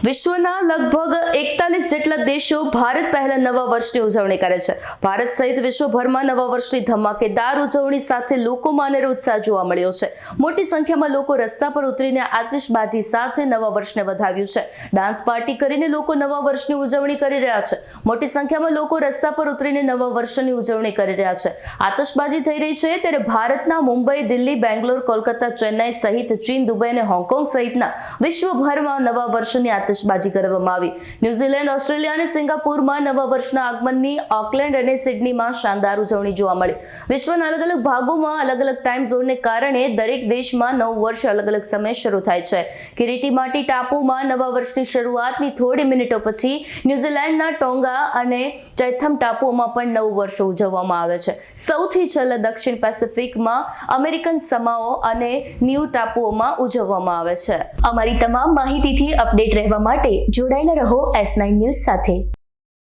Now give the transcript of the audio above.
વિશ્વના લગભગ 41 જેટલા દેશો ભારત પહેલા નવા વર્ષની ઉજવણી કરે છે. ભારત સહિત વિશ્વભરમાં નવા વર્ષની ધમાકેદાર ઉજવણી સાથે લોકોમાં અનેરો ઉત્સાહ જોવા મળ્યો છે. મોટી સંખ્યામાં લોકો રસ્તા પર ઉતરીને આતિશબાજી સાથે નવા વર્ષને વધાવ્યું છે. ડાન્સ પાર્ટી કરીને લોકો નવા વર્ષની ઉજવણી કરી રહ્યા છે. મોટી સંખ્યામાં લોકો રસ્તા પર ઉતરીને નવા વર્ષની ઉજવણી કરી રહ્યા છે. આતિશબાજી થઈ રહી છે ત્યારે ભારતના મુંબઈ, દિલ્હી, બેંગ્લોર, કોલકાતા, ચેન્નાઈ સહિત ચીન, દુબઈ અને હોંગકોંગ સહિતના વિશ્વભરમાં નવા વર્ષની આતિશબાજી કરવામાં આવી. ન્યુઝીલેન્ડ, ઓસ્ટ્રેલિયા અને સિંગાપુરમાં નવા વર્ષના આગમનની ઓકલેન્ડ અને સિડનીમાં શાનદાર ઉજવણી જોવા મળી. વિશ્વના અલગ અલગ ભાગોમાં અલગ અલગ ટાઈમ ઝોનને કારણે દરેક દેશમાં નવું વર્ષ અલગ અલગ સમયે શરૂ થાય છે. કિરીટીમાટી ટાપુમાં નવા વર્ષની શરૂઆતની થોડી મિનિટો પછી ન્યુઝીલેન્ડના ટોંગા અને ચૈથમ ટાપુઓમાં પણ નવું વર્ષ ઉજવવામાં આવે છે. સૌથી છેલ્લે દક્ષિણ પેસિફિકમાં અમેરિકન સમાઓ અને ન્યૂ ટાપુઓમાં ઉજવવામાં આવે છે. અમારી તમામ માહિતીથી અપડેટ રહેવા માટે જોડાયેલા રહો S9 ન્યૂઝ સાથે.